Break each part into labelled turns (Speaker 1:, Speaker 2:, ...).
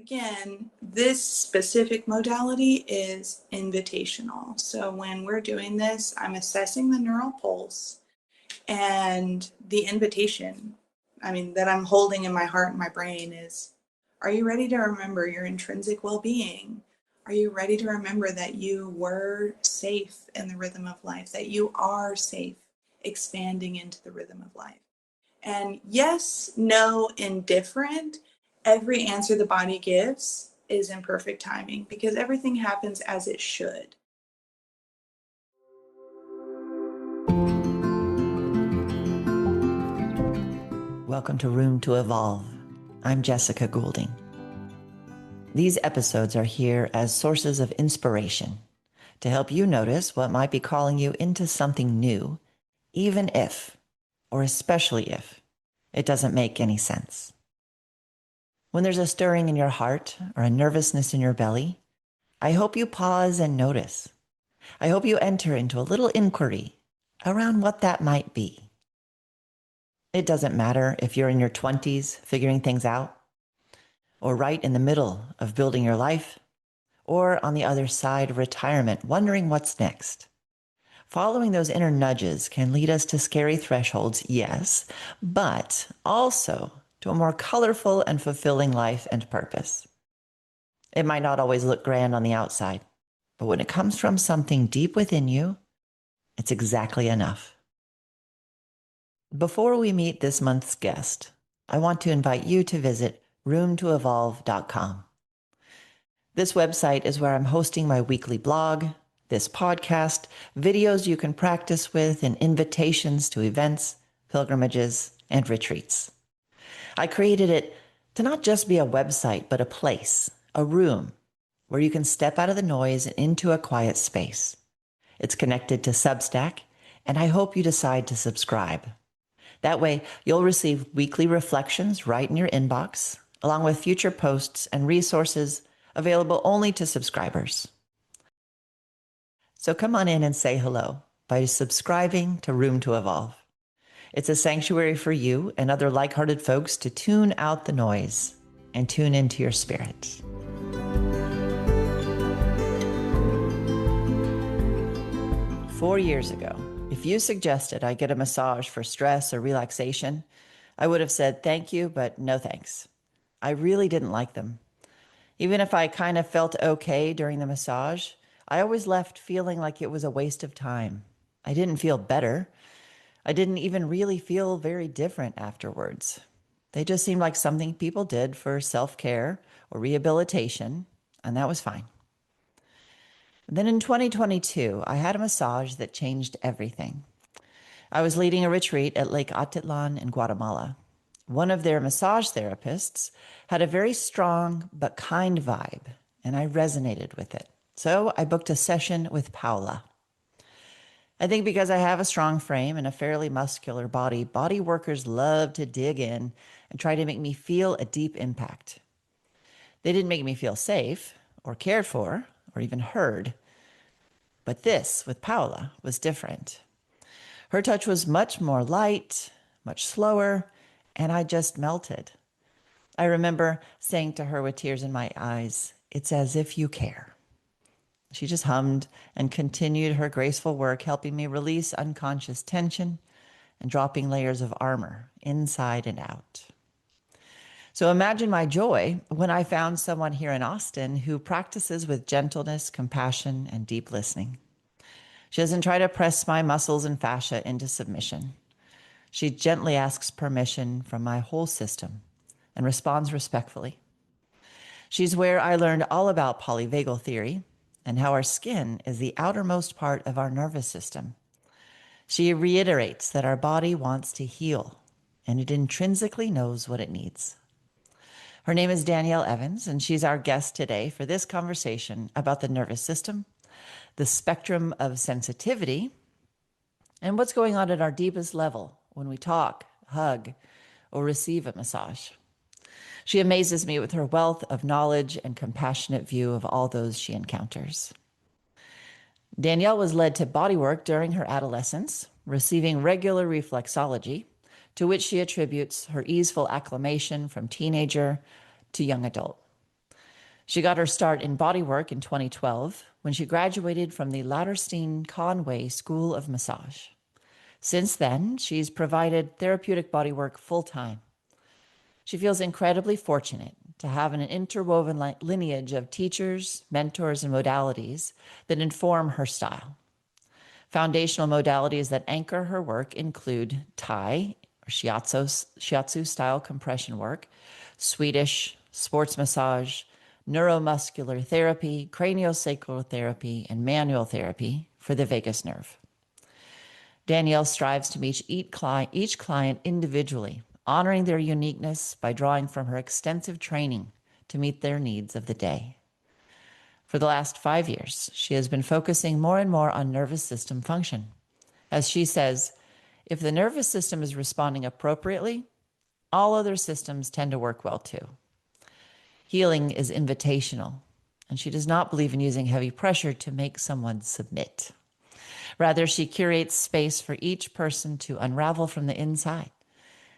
Speaker 1: Again, this specific modality is invitational. So when we're doing this, I'm assessing the neural pulse and the invitation, that I'm holding in my heart and my brain is, are you ready to remember your intrinsic well-being? Are you ready to remember that you were safe in the rhythm of life, that you are safe expanding into the rhythm of life? And yes, no, indifferent, every answer the body gives is in perfect timing because everything happens as it should.
Speaker 2: Welcome to Room to Evolve. I'm Jessica Goulding. These episodes are here as sources of inspiration to help you notice what might be calling you into something new, even if, or especially if, it doesn't make any sense. When there's a stirring in your heart or a nervousness in your belly, I hope you pause and notice. I hope you enter into a little inquiry around what that might be. It doesn't matter if you're in your 20s figuring things out, or right in the middle of building your life, or on the other side of retirement wondering what's next. Following those inner nudges can lead us to scary thresholds, yes, but also to a more colorful and fulfilling life and purpose. It might not always look grand on the outside, but when it comes from something deep within you, it's exactly enough. Before we meet this month's guest, I want to invite you to visit roomtoevolve.com. This website is where I'm hosting my weekly blog, this podcast, videos you can practice with, and invitations to events, pilgrimages, and retreats. I created it to not just be a website, but a place, a room, where you can step out of the noise and into a quiet space. It's connected to Substack, and I hope you decide to subscribe. That way, you'll receive weekly reflections right in your inbox, along with future posts and resources available only to subscribers. So come on in and say hello by subscribing to Room to Evolve. It's a sanctuary for you and other like-hearted folks to tune out the noise and tune into your spirit. Four years ago, if you suggested I get a massage for stress or relaxation, I would have said thank you, but no thanks. I really didn't like them. Even if I kind of felt okay during the massage, I always left feeling like it was a waste of time. I didn't feel better. I didn't even really feel very different afterwards. They just seemed like something people did for self-care or rehabilitation, and that was fine. Then in 2022, I had a massage that changed everything. I was leading a retreat at Lake Atitlan in Guatemala. One of their massage therapists had a very strong but kind vibe, and I resonated with it. So I booked a session with Paula. I think because I have a strong frame and a fairly muscular body, body workers love to dig in and try to make me feel a deep impact. They didn't make me feel safe or cared for or even heard. But this, with Paula, was different. Her touch was much more light, much slower, and I just melted. I remember saying to her with tears in my eyes, "It's as if you care." She just hummed and continued her graceful work, helping me release unconscious tension and dropping layers of armor inside and out. So imagine my joy when I found someone here in Austin who practices with gentleness, compassion, and deep listening. She doesn't try to press my muscles and fascia into submission. She gently asks permission from my whole system and responds respectfully. She's where I learned all about polyvagal theory and how our skin is the outermost part of our nervous system. She reiterates that our body wants to heal, and it intrinsically knows what it needs. Her name is Danielle Evans, and she's our guest today for this conversation about the nervous system, the spectrum of sensitivity, and what's going on at our deepest level when we talk, hug, or receive a massage. She amazes me with her wealth of knowledge and compassionate view of all those she encounters. Danielle was led to Bodywork during her adolescence, receiving regular reflexology, to which she attributes her easeful acclimation from teenager to young adult. She got her start in bodywork in 2012 when she graduated from the Lauderstein Conway School of Massage. Since then, she's provided therapeutic bodywork full-time. She feels incredibly fortunate to have an interwoven lineage of teachers, mentors, and modalities that inform her style. Foundational modalities that anchor her work include Thai or shiatsu style compression work, Swedish sports massage, neuromuscular therapy, craniosacral therapy, and manual therapy for the vagus nerve. Danielle strives to meet each client individually, honoring their uniqueness by drawing from her extensive training to meet their needs of the day. For the last 5 years, she has been focusing more and more on nervous system function. As she says, if the nervous system is responding appropriately, all other systems tend to work well too. Healing is invitational, and she does not believe in using heavy pressure to make someone submit. Rather, she curates space for each person to unravel from the inside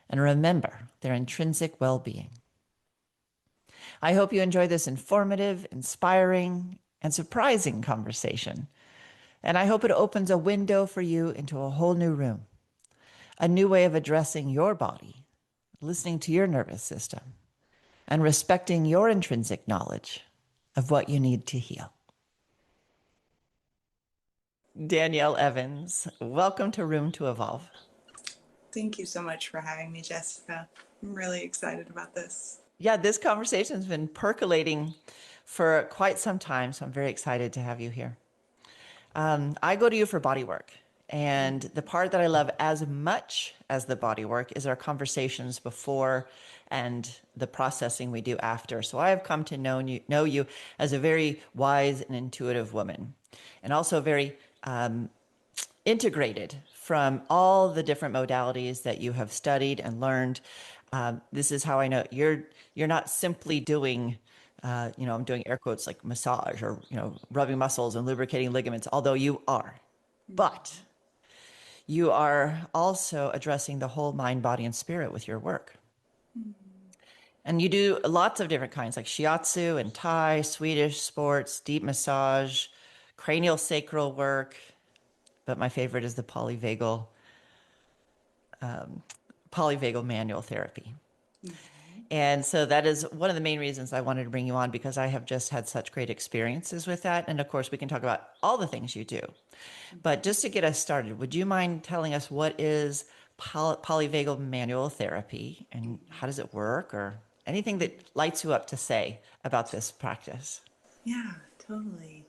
Speaker 2: and remember their intrinsic well-being. I hope you enjoy this informative, inspiring, and surprising conversation. And I hope it opens a window for you into a whole new room, a new way of addressing your body, listening to your nervous system, and respecting your intrinsic knowledge of what you need to heal. Danielle Evans, welcome to Room to Evolve.
Speaker 1: Thank you so much for having me, Jessica. I'm really excited about this.
Speaker 2: Yeah, this conversation has been percolating for quite some time, so I'm very excited to have you here. I go to you for body work, and the part that I love as much as the body work is our conversations before and the processing we do after. So I have come to know you as a very wise and intuitive woman, and also very integrated from all the different modalities that you have studied and learned. This is how I know you're not simply doing, I'm doing air quotes like massage or, rubbing muscles and lubricating ligaments, although you are. But you are also addressing the whole mind, body, and spirit with your work. And you do lots of different kinds like shiatsu and Thai, Swedish sports, deep massage, cranial sacral work. But my favorite is the polyvagal manual therapy. And so that is one of the main reasons I wanted to bring you on, because I have just had such great experiences with that. And of course, we can talk about all the things you do. But just to get us started, would you mind telling us what is polyvagal manual therapy and how does it work, or anything that lights you up to say about this practice?
Speaker 1: Yeah, totally.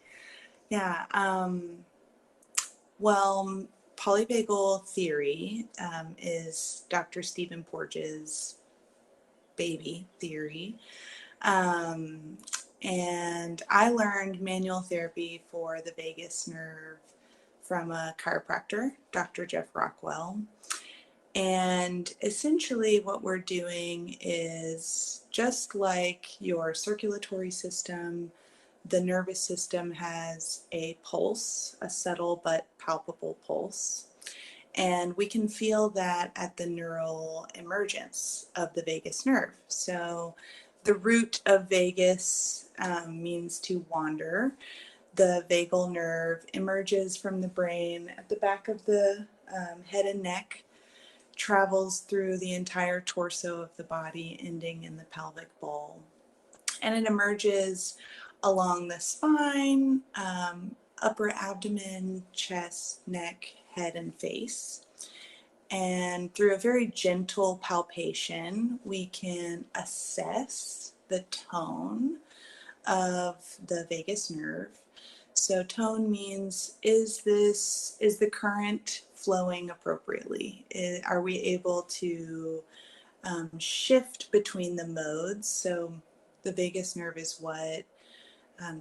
Speaker 1: Yeah. Well, polyvagal theory is Dr. Stephen Porges' baby theory. And I learned manual therapy for the vagus nerve from a chiropractor, Dr. Jeff Rockwell. And essentially what we're doing is just like your circulatory system, the nervous system has a pulse, a subtle but palpable pulse. And we can feel that at the neural emergence of the vagus nerve. So the root of vagus means to wander. The vagal nerve emerges from the brain at the back of the head and neck, travels through the entire torso of the body, ending in the pelvic bowl. And it emerges along the spine, upper abdomen, chest, neck, head, and face. And through a very gentle palpation, we can assess the tone of the vagus nerve. So tone means, is the current flowing appropriately? Are we able to shift between the modes? So the vagus nerve is what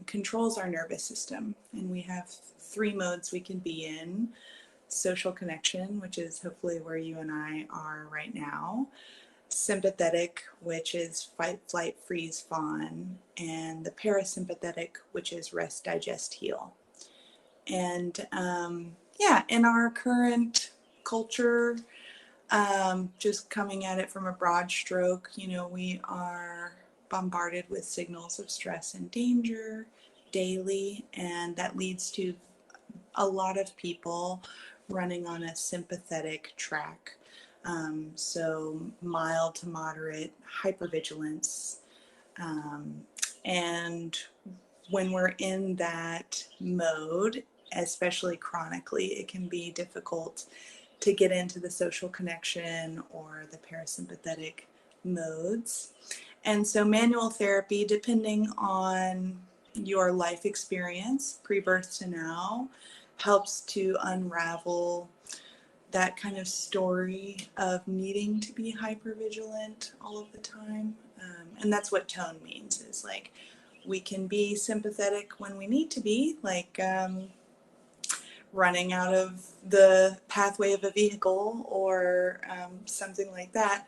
Speaker 1: controls our nervous system. And we have 3 modes we can be in: social connection, which is hopefully where you and I are right now; sympathetic, which is fight, flight, freeze, fawn; and the parasympathetic, which is rest, digest, heal. And in our current culture, just coming at it from a broad stroke, we are bombarded with signals of stress and danger daily, and that leads to a lot of people running on a sympathetic track. So mild to moderate hypervigilance. And when we're in that mode, especially chronically, it can be difficult to get into the social connection or the parasympathetic modes. And so manual therapy, depending on your life experience, pre-birth to now, helps to unravel that kind of story of needing to be hypervigilant all of the time. And that's what tone means, is like we can be sympathetic when we need to be, like running out of the pathway of a vehicle or something like that,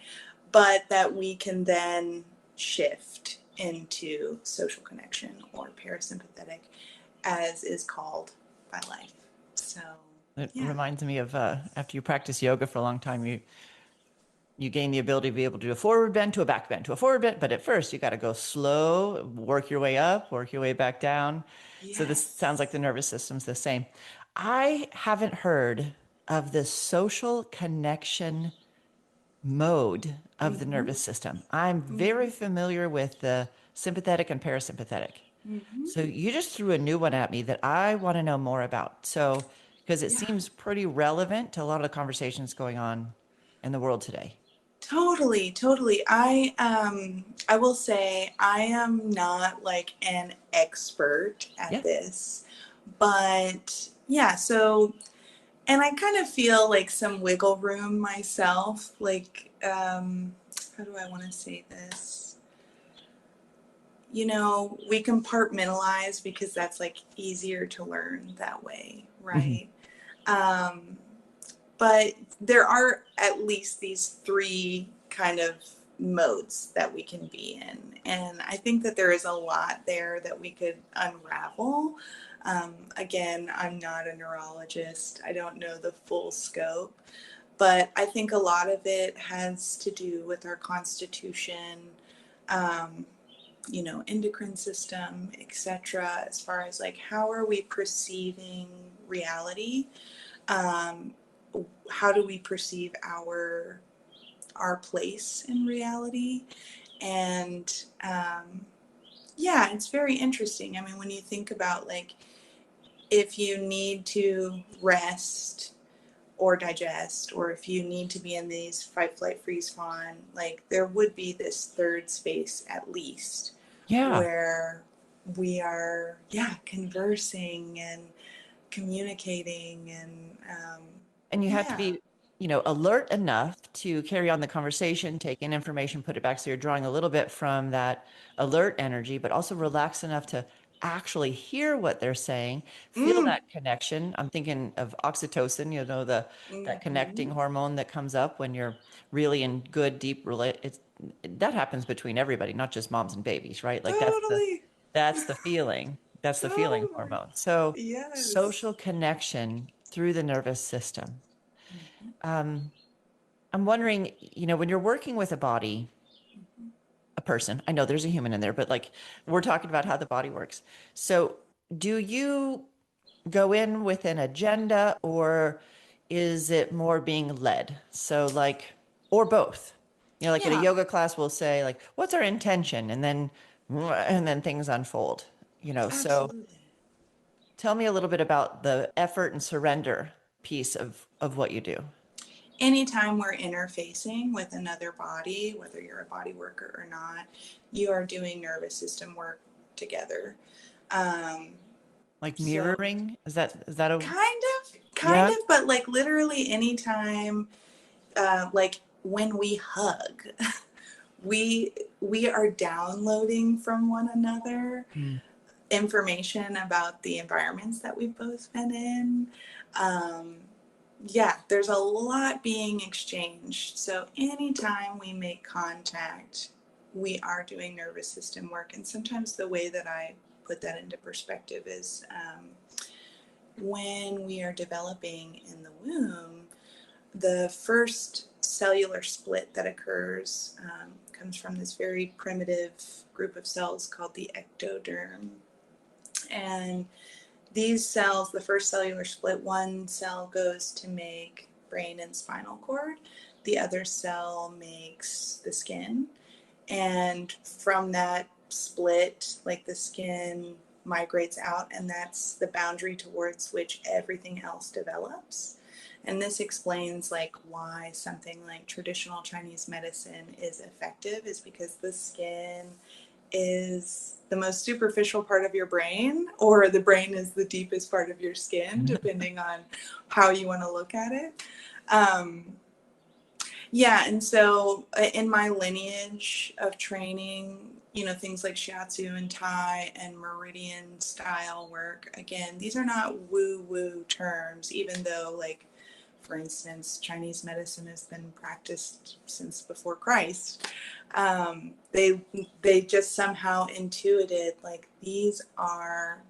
Speaker 1: but that we can then shift into social connection or parasympathetic, as is called by life. So
Speaker 2: It
Speaker 1: yeah.
Speaker 2: reminds me of after you practice yoga for a long time, you gain the ability to be able to do a forward bend to a back bend to a forward bend, but at first you got to go slow, work your way up, work your way back down. So this sounds like
Speaker 1: Yes.
Speaker 2: the nervous system's the same. I haven't heard of the social connection mode of the
Speaker 1: Mm-hmm.
Speaker 2: nervous system. I'm very
Speaker 1: Mm-hmm.
Speaker 2: familiar with the sympathetic and parasympathetic.
Speaker 1: Mm-hmm.
Speaker 2: So you just threw a new one at me that I want to know more about. So, because it
Speaker 1: Yeah.
Speaker 2: seems pretty relevant to a lot of the conversations going on in the world today.
Speaker 1: Totally, totally. I will say I am not like an expert at
Speaker 2: Yeah.
Speaker 1: this, but yeah, so and I kind of feel like some wiggle room myself, like how do I want to say this? You know, we compartmentalize because that's like easier to learn that way,
Speaker 2: Mhm.
Speaker 1: right? Um, but there are at least these three kind of modes that we can be in. And I think that there is a lot there that we could unravel. Again, I'm not a neurologist, I don't know the full scope, but I think a lot of it has to do with our constitution, um, you know, endocrine system, etc., as far as like how are we perceiving reality. Um, how do we perceive our place in reality? And yeah, it's very interesting. I mean, when you think about like if you need to rest or digest, or if you need to be in these fight, flight, freeze, fawn, like there would be this third space at least
Speaker 2: Yeah.
Speaker 1: where we are, yeah, conversing and communicating and
Speaker 2: And you have to
Speaker 1: yeah.
Speaker 2: be, alert enough to carry on the conversation, take in information, put it back. So you're drawing a little bit from that alert energy, but also relax enough to actually hear what they're saying, feel
Speaker 1: Mm.
Speaker 2: that connection. I'm thinking of oxytocin, that connecting
Speaker 1: Mm-hmm.
Speaker 2: hormone that comes up when you're really in good, deep it's that happens between everybody, not just moms and babies, right? Like
Speaker 1: Totally.
Speaker 2: that's the feeling. That's the feeling
Speaker 1: Totally.
Speaker 2: hormone. So
Speaker 1: Yes.
Speaker 2: social connection through the nervous system.
Speaker 1: Mm-hmm.
Speaker 2: Um, I'm wondering, when you're working with a body, a person, I know there's a human in there, but like we're talking about how the body works. So do you go in with an agenda or is it more being led? So like, or both, like at a
Speaker 1: Yeah,
Speaker 2: yoga class, we'll say like, what's our intention? And then things unfold, so
Speaker 1: absolutely.
Speaker 2: tell me a little bit about the effort and surrender piece of what you do.
Speaker 1: Anytime we're interfacing with another body, whether you're a body worker or not, you are doing nervous system work together. Um,
Speaker 2: Like
Speaker 1: so
Speaker 2: mirroring? Is that a
Speaker 1: kind
Speaker 2: yeah?
Speaker 1: of, but like literally anytime, like when we hug, we are downloading from one another
Speaker 2: Mm.
Speaker 1: information about the environments that we've both been in. Um, yeah, there's a lot being exchanged. So anytime we make contact, we are doing nervous system work. And sometimes the way that I put that into perspective is when we are developing in the womb, the first cellular split that occurs comes from this very primitive group of cells called the ectoderm. And these cells, the first cellular split, one cell goes to make brain and spinal cord, the other cell makes the skin. And from that split, like the skin migrates out, and that's the boundary towards which everything else develops. And this explains like why something like traditional Chinese medicine is effective, is because the skin is the most superficial part of your brain, or the brain is the deepest part of your skin, depending on how you want to look at it. Yeah, and so in my lineage of training, you know, things like shiatsu and Thai and meridian style work, again, these are not woo-woo terms, even though, like, for instance, Chinese medicine has been practiced since before Christ. They just somehow intuited, like, these are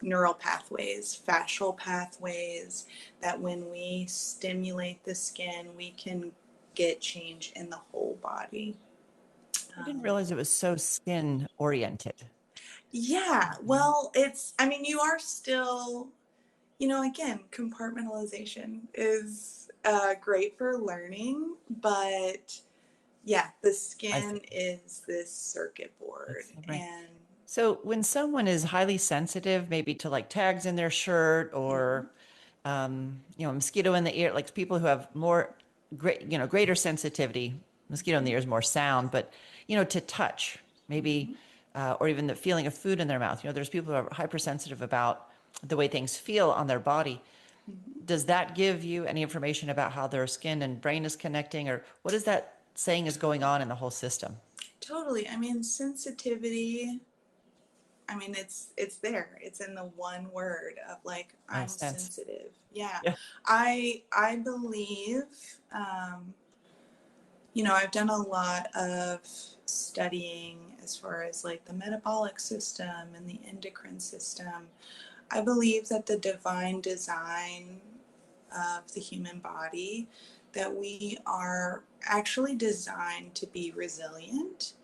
Speaker 1: neural pathways, fascial pathways, that when we stimulate the skin, we can get change in the whole body.
Speaker 2: I didn't realize it was so skin oriented.
Speaker 1: Yeah, well, I mean, you are still, you know, again, compartmentalization is great for learning, but yeah, the
Speaker 2: I see.
Speaker 1: skin is this circuit board.
Speaker 2: It's the brain.
Speaker 1: And
Speaker 2: So when someone is highly sensitive, maybe to like tags in their shirt or, you know, mosquito in the ear, like people who have more greater sensitivity, mosquito in the ear is more sound, but, you know, to touch maybe, or even the feeling of food in their mouth. You know, there's people who are hypersensitive about the way things feel on their body. Does that give you any information about how their skin and brain is connecting, or what is that saying is going on in the whole system?
Speaker 1: totally, I mean, sensitivity, I mean, it's there. It's in the one word of like,
Speaker 2: Oh,
Speaker 1: I'm
Speaker 2: sense.
Speaker 1: sensitive. Yeah.
Speaker 2: Yeah.
Speaker 1: I believe, you know, I've done a lot of studying as far as like the metabolic system and the endocrine system. I believe that the divine design of the human body, that we are actually designed to be resilient.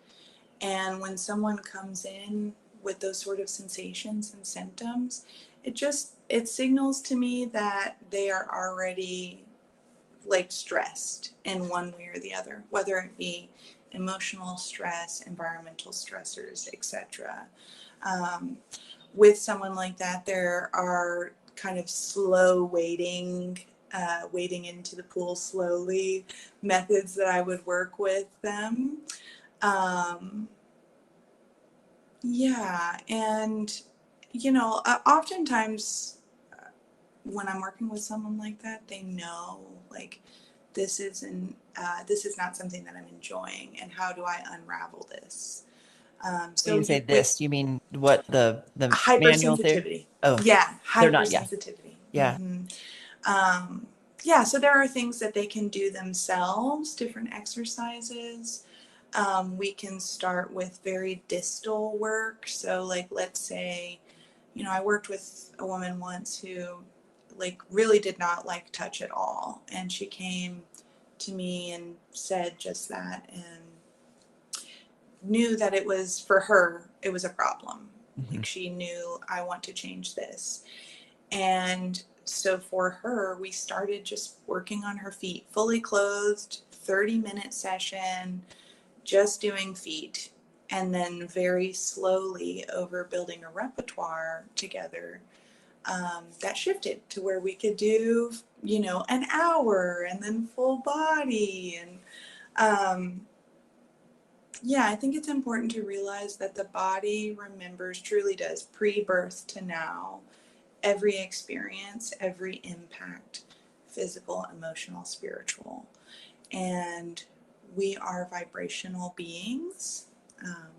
Speaker 1: And when someone comes in with those sort of sensations and symptoms, it signals to me that they are already like stressed in one way or the other, whether it be emotional stress, environmental stressors, etc. With someone like that, there are kind of slow wading into the pool slowly methods that I would work with them. Um, yeah, and you know, oftentimes when I'm working with someone like that, they know like this is not something that I'm enjoying, and how do I unravel this?
Speaker 2: When you say
Speaker 1: With
Speaker 2: this, you mean what the manual theory?
Speaker 1: hypersensitivity,
Speaker 2: Oh,
Speaker 1: yeah,
Speaker 2: they're not. Yeah,
Speaker 1: hypersensitivity.
Speaker 2: yeah.
Speaker 1: Um, yeah, so there are things that they can do themselves, different exercises. We can start with very distal work. So, like, let's say, you know, I worked with a woman once who, like, really did not like touch at all. And she came to me and said just that, and knew that it was for her, it was a problem.
Speaker 2: Mhm.
Speaker 1: Like, she knew, I want to change this. And so for her, we started just working on her feet, fully clothed, 30-minute session, just doing feet. And then very slowly over building a repertoire together, that shifted to where we could do, you know, an hour and then full body. And yeah, I think it's important to realize that the body remembers, truly does, pre-birth to now, every experience, every impact, physical, emotional, spiritual. And we are vibrational beings. Um,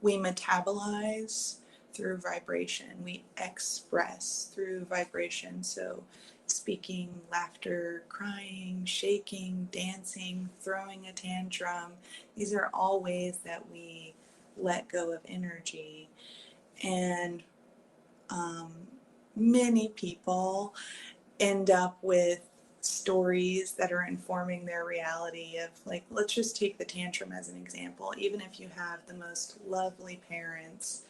Speaker 1: we metabolize through vibration. We express through vibration. So, speaking, laughter, crying, shaking, dancing, throwing a tantrum, these are all ways that we let go of energy. And um, many people end up with stories that are informing their reality of, like, let's just take the tantrum as an example. Even if you have the most lovely parents,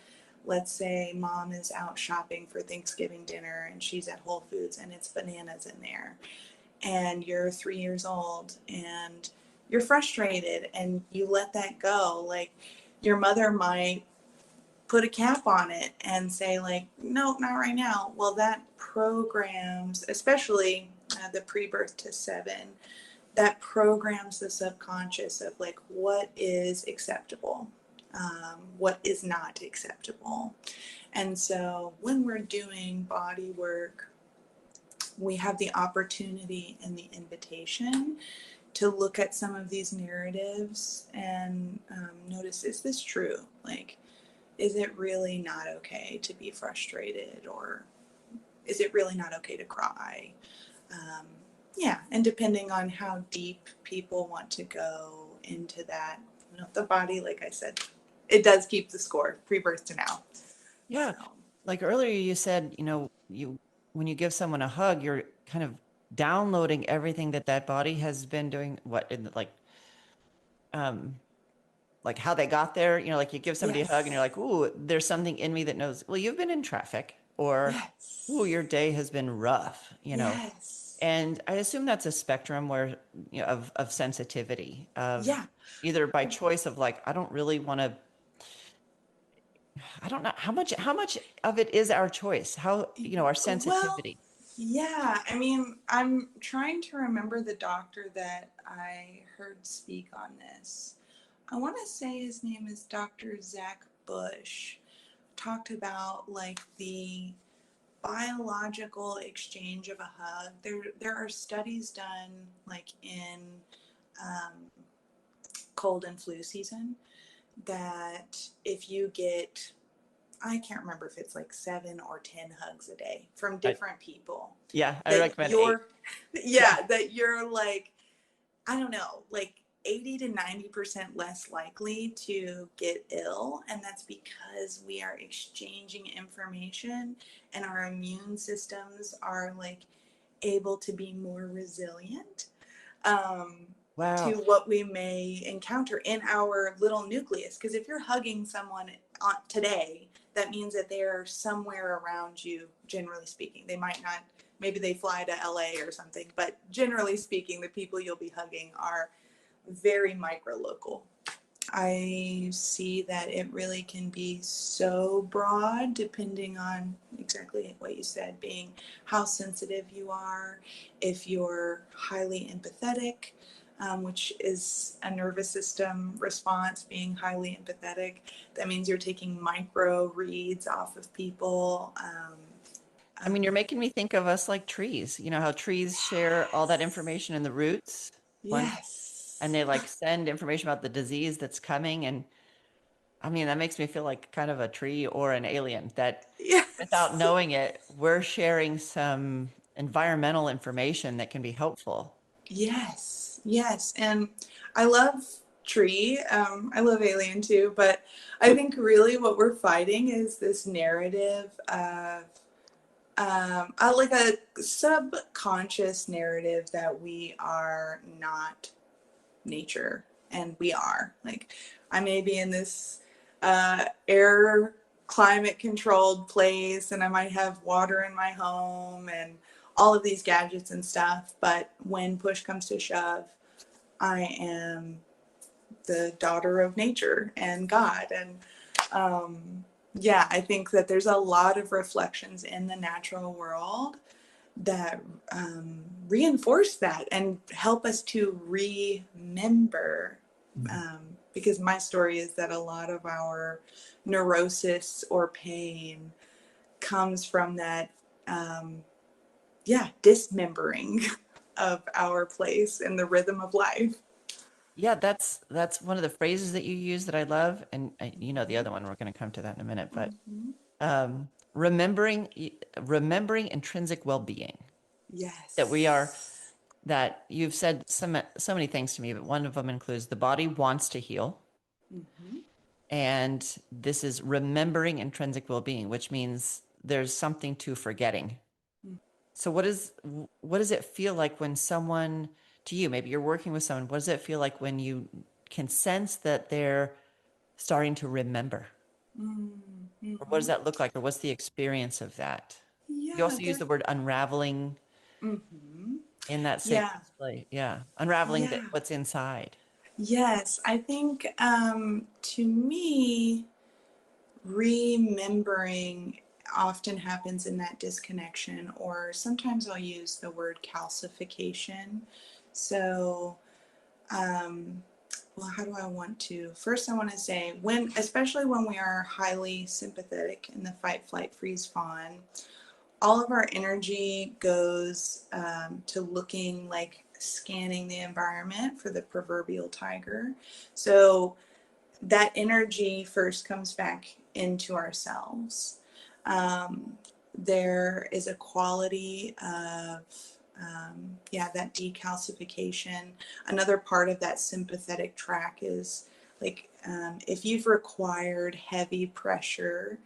Speaker 1: let's say mom is out shopping for Thanksgiving dinner and she's at Whole Foods and it's bananas in there, and you're 3 years old and you're frustrated and you let that go, like, your mother might put a cap on it and say, like, no, not right now. Well, that programs, especially the pre-birth to 7, that programs the subconscious of, like, what is acceptable, what is not acceptable. And so when we're doing body work, we have the opportunity and the invitation to look at some of these narratives and notice, is this true? Like, is it really not okay to be frustrated, or is it really not okay to cry? Yeah, and depending on how deep people want to go into that, the body, like I said, it does keep the score pre-birth to now.
Speaker 2: Yeah.
Speaker 1: So,
Speaker 2: Like earlier you said, when you give someone a hug, you're kind of downloading everything that body has been doing, um, like how they got there, like you give somebody a hug and you're
Speaker 1: yes,
Speaker 2: like, ooh, there's something in me that knows, well, you've been in traffic, or, ooh,
Speaker 1: yes,
Speaker 2: your day has been rough.
Speaker 1: yes,
Speaker 2: And I assume that's a spectrum where, of sensitivity, of
Speaker 1: yeah,
Speaker 2: either by choice of like, I don't really want to, I don't know how much of it is our choice, our
Speaker 1: well,
Speaker 2: sensitivity.
Speaker 1: yeah, I mean, I'm trying to remember the doctor that I heard speak on this. I want to say his name is Dr. Zach Bush. Talked about, like, the biological exchange of a hug. There are studies done, like, in um, cold and flu season, that if you get, I can't remember if it's like 7 or 10 hugs a day from
Speaker 2: I,
Speaker 1: different people,
Speaker 2: yeah, I
Speaker 1: that
Speaker 2: recommend 8.
Speaker 1: you're,
Speaker 2: Yeah.
Speaker 1: yeah, that you're, like, I don't know, like 80 to 90% less likely to get ill. And that's because we are exchanging information and our immune systems are, like, able to be more resilient, um, to
Speaker 2: Wow.
Speaker 1: what we may encounter in our little nucleus. Because if you're hugging someone today, that means that they're somewhere around you, generally speaking. They might not, maybe they fly to LA or something, but generally speaking, the people you'll be hugging are very micro local. I see that it really can be so broad depending on exactly what you said, being how sensitive you are, if you're highly empathetic, which is a nervous system response, being highly empathetic. That means you're taking micro reads off of people.
Speaker 2: I mean, you're making me think of us like trees. You know how trees share all that information in the roots once, and
Speaker 1: Yes.
Speaker 2: they like send information about the disease that's coming. And I mean, that makes me feel like kind of a tree or an alien that without
Speaker 1: Yes.
Speaker 2: knowing it, we're sharing some environmental information that can be helpful.
Speaker 1: Yes, yes. And I love Tree. I love Alien too, but I think really what we're fighting is this narrative of, like, a subconscious narrative that we are not nature, and we are. Like, I may be in this air climate controlled place and I might have water in my home and all of these gadgets and stuff, but when push comes to shove, I am the daughter of nature and God. And yeah, I think that there's a lot of reflections in the natural world that reinforce that and help us to remember. Because my story is that a lot of our neurosis or pain comes from that, yeah, dismembering of our place in the rhythm of life.
Speaker 2: Yeah, that's one of the phrases that you use that I love, and the other one. We're going to come to that in a minute, but
Speaker 1: Mm-hmm.
Speaker 2: remembering intrinsic well-being. That we are
Speaker 1: Yes.
Speaker 2: that you've said so many things to me, but one of them includes the body wants to heal,
Speaker 1: Mm-hmm.
Speaker 2: and this is remembering intrinsic well-being, which means there's something to forgetting. So what does it feel like when someone, to you, maybe you're working with someone, what does it feel like when you can sense that they're starting to remember? Or what does
Speaker 1: Mm-hmm.
Speaker 2: that look like? Or what's the experience of that? You
Speaker 1: Yeah,
Speaker 2: also use
Speaker 1: there.
Speaker 2: the word unraveling
Speaker 1: Mm-hmm.
Speaker 2: in that same
Speaker 1: Yeah,
Speaker 2: display. Yeah. Unraveling
Speaker 1: yeah.
Speaker 2: what's inside.
Speaker 1: Yes, I think to me, remembering often happens in that disconnection, or sometimes I'll use the word calcification. So, um, well, how do I want to? First, I want to say when, especially when we are highly sympathetic in the fight, flight, freeze, fawn, all of our energy goes to looking like scanning the environment for the proverbial tiger. So that energy first comes back into ourselves. Um, there is a quality of, yeah, that decalcification. Another part of that sympathetic track is like if you've required heavy pressure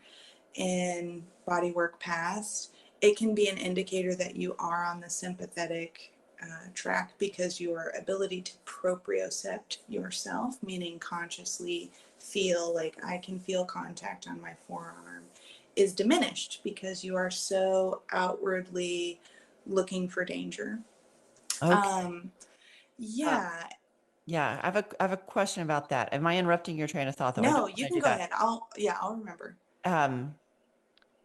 Speaker 1: in bodywork past, it can be an indicator that you are on the sympathetic track because your ability to propriocept yourself, meaning consciously feel like I can feel contact on my forearm, is diminished because you are so outwardly looking for danger.
Speaker 2: Okay.
Speaker 1: Um,
Speaker 2: Um,
Speaker 1: yeah,
Speaker 2: yeah, I have a question about that. Am I interrupting your train of thought though? I
Speaker 1: no,
Speaker 2: don't want
Speaker 1: you
Speaker 2: to
Speaker 1: can
Speaker 2: do
Speaker 1: go
Speaker 2: that.
Speaker 1: ahead. I'll remember.
Speaker 2: Um,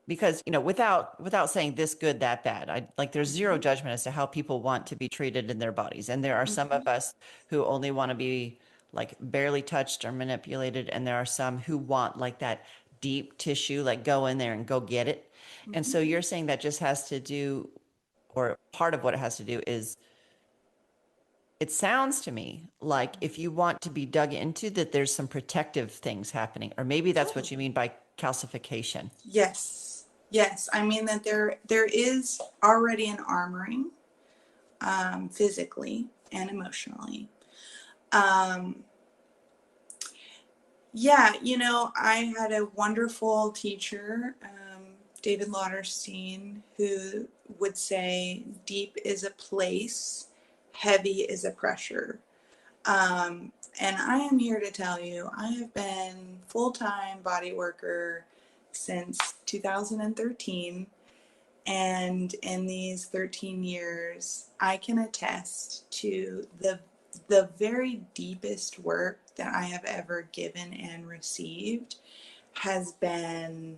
Speaker 2: because without saying this good that bad, I like there's zero
Speaker 1: Mm-hmm,
Speaker 2: judgment as to how people want to be treated in their bodies, and there are some
Speaker 1: mm-hmm,
Speaker 2: of us who only want to be like barely touched or manipulated, and there are some who want like that deep tissue, like go in there and go get it. And
Speaker 1: mm-hmm.
Speaker 2: so you're saying that just has to do, or part of what it has to do is, it sounds to me like if you want to be dug into that there's some protective things happening, or maybe that's what you
Speaker 1: Totally.
Speaker 2: mean by calcification.
Speaker 1: Yes. Yes. I mean that there is already an armoring, physically and emotionally. Um, yeah, I had a wonderful teacher, David Lauderstein, who would say, deep is a place, heavy is a pressure. And I am here to tell you, I have been full-time body worker since 2013. And in these 13 years, I can attest to the very deepest work that I have ever given and received has been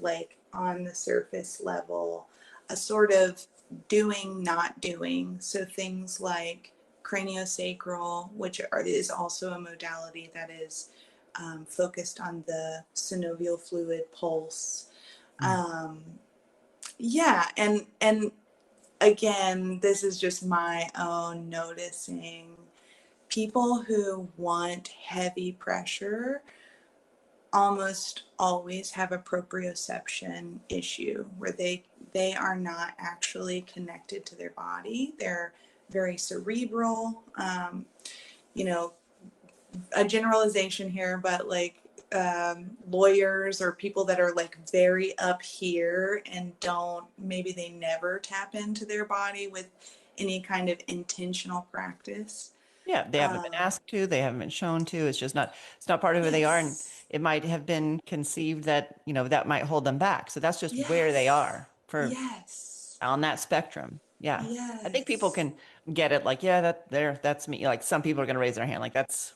Speaker 1: like on the surface level, a sort of doing, not doing. So things like craniosacral, which is also a modality that is focused on the synovial fluid pulse.
Speaker 2: Mm.
Speaker 1: Um, yeah, and again, this is just my own noticing. People who want heavy pressure almost always have a proprioception issue where they are not actually connected to their body. They're very cerebral. You know, a generalization here, but like lawyers or people that are like very up here and don't, maybe they never tap into their body with any kind of intentional practice.
Speaker 2: Yeah, they haven't been
Speaker 1: Um,
Speaker 2: asked to, they haven't been shown to. It's not part of who they are, and
Speaker 1: yes,
Speaker 2: it might have been conceived that, that might hold them back. So that's just where they
Speaker 1: yes,
Speaker 2: are for
Speaker 1: yes,
Speaker 2: on that spectrum. Yeah. I think people
Speaker 1: yes.
Speaker 2: can get it like, yeah, that's me. Like some people are going to raise their hand like that's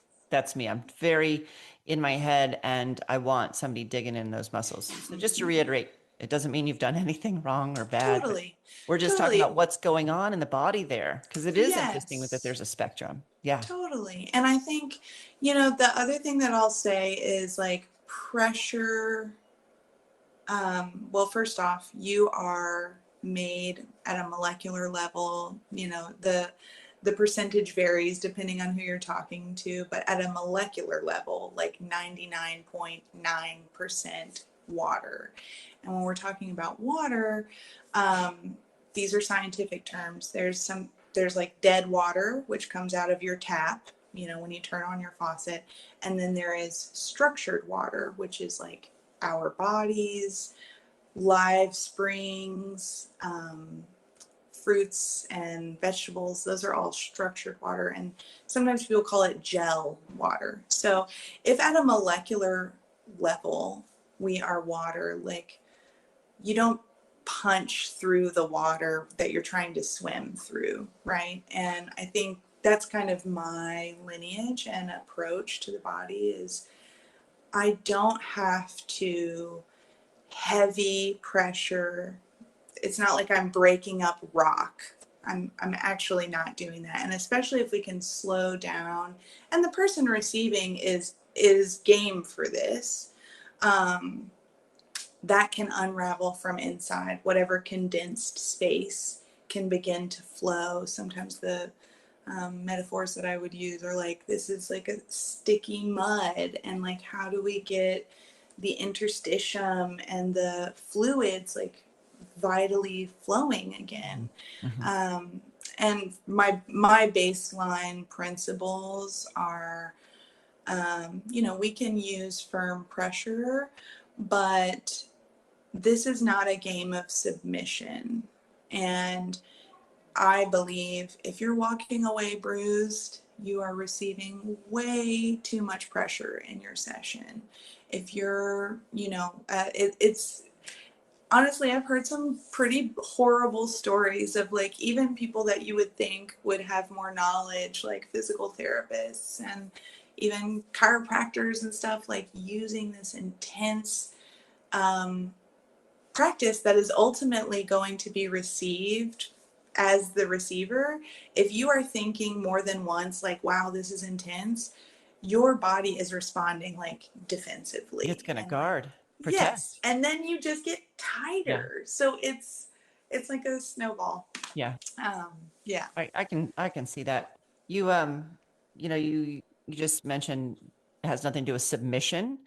Speaker 2: me. I'm very in my head and I want somebody digging in those muscles. So just to
Speaker 1: Mm-hmm.
Speaker 2: reiterate, it doesn't mean you've done anything wrong or bad, but
Speaker 1: Totally,
Speaker 2: we're just talking
Speaker 1: totally.
Speaker 2: about what's going on in the body there because it is interesting that
Speaker 1: Yes,
Speaker 2: there's a spectrum. Yeah.
Speaker 1: totally. And I think, the other thing that I'll say is like pressure. Well, first off, you are made at a molecular level. The percentage varies depending on who you're talking to, but at a molecular level, like 99.9% water. And when we're talking about water, these are scientific terms. There's like dead water, which comes out of your tap, when you turn on your faucet. And then there is structured water, which is like our bodies, live springs, fruits and vegetables, those are all structured water. And sometimes people call it gel water. So if at a molecular level we are water, like you don't punch through the water that you're trying to swim through, right? And I think that's kind of my lineage and approach to the body is I don't have to heavy pressure. It's not like I'm breaking up rock. I'm actually not doing that. And especially if we can slow down and the person receiving is game for this. That can unravel from inside. Whatever condensed space can begin to flow. Sometimes the metaphors that I would use are like, this is like a sticky mud, and like, how do we get the interstitium and the fluids like vitally flowing again? And my baseline principles are, we can use firm pressure, but this is not a game of submission. And I believe if you're walking away bruised, you are receiving way too much pressure in your session. If you're, it's honestly, I've heard some pretty horrible stories of like even people that you would think would have more knowledge, like physical therapists and even chiropractors and stuff, like using this intense practice that is ultimately going to be received as the receiver. If you are thinking more than once, like, wow, this is intense, your body is responding like defensively.
Speaker 2: It's going to guard, protect.
Speaker 1: Yes. And then you just get tighter. Yeah. So it's like a snowball.
Speaker 2: Yeah.
Speaker 1: Yeah.
Speaker 2: I can see that. You, you just mentioned it has nothing to do with submission.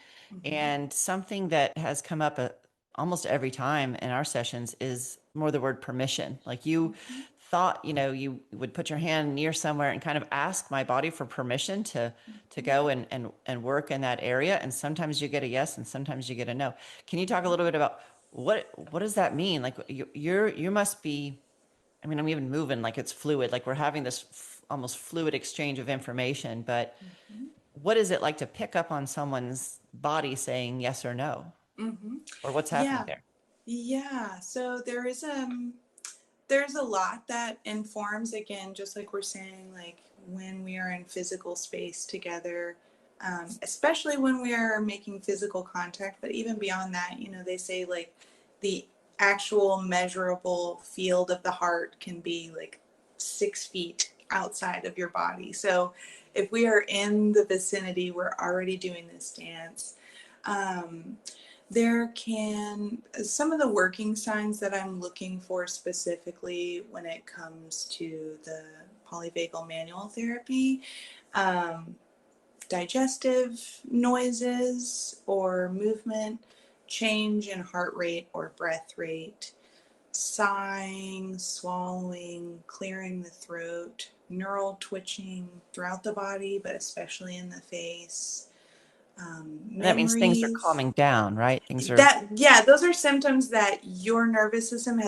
Speaker 2: And something that has come up almost every time in our sessions is more the word permission. Like you thought, you would put your hand near somewhere and kind of ask my body for permission to go and work in that area. And sometimes you get a yes, and sometimes you get a no. Can you talk a little bit about what does that mean? Like you must be, I mean, I'm even moving like it's fluid, like we're having this almost fluid exchange of information, but what is it like to pick up on someone's body saying yes or no? Or what's happening there?
Speaker 1: Yeah. So there's a lot that informs, again, just like we're saying, like when we are in physical space together, especially when we are making physical contact, but even beyond that, they say like the actual measurable field of the heart can be like 6 feet outside of your body. So if we are in the vicinity, we're already doing this dance. Some of the working signs that I'm looking for specifically when it comes to the polyvagal manual therapy, digestive noises or movement, change in heart rate or breath rate, sighing, swallowing, clearing the throat, neural twitching throughout the body, but especially in the face.
Speaker 2: That means things are calming down, right?
Speaker 1: Those are symptoms that your nervous system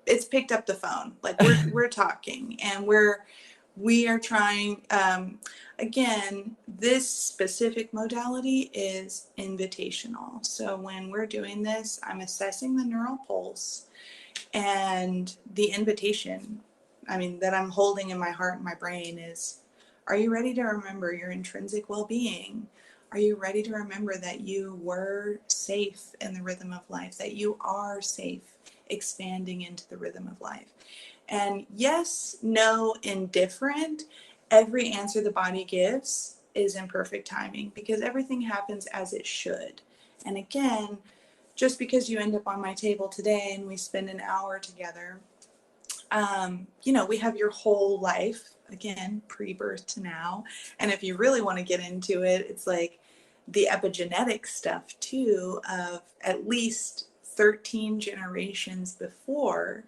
Speaker 1: it's picked up the phone. Like we're talking, and we are trying. Again, this specific modality is invitational. So when we're doing this, I'm assessing the neural pulse, and the invitation, that I'm holding in my heart and my brain is, are you ready to remember your intrinsic well-being? Are you ready to remember that you were safe in the rhythm of life, that you are safe expanding into the rhythm of life? And yes, no, indifferent, every answer the body gives is in perfect timing because everything happens as it should. And again, just because you end up on my table today and we spend an hour together, we have your whole life, again, pre-birth to now. And if you really want to get into it, it's like the epigenetic stuff too, of at least 13 generations before,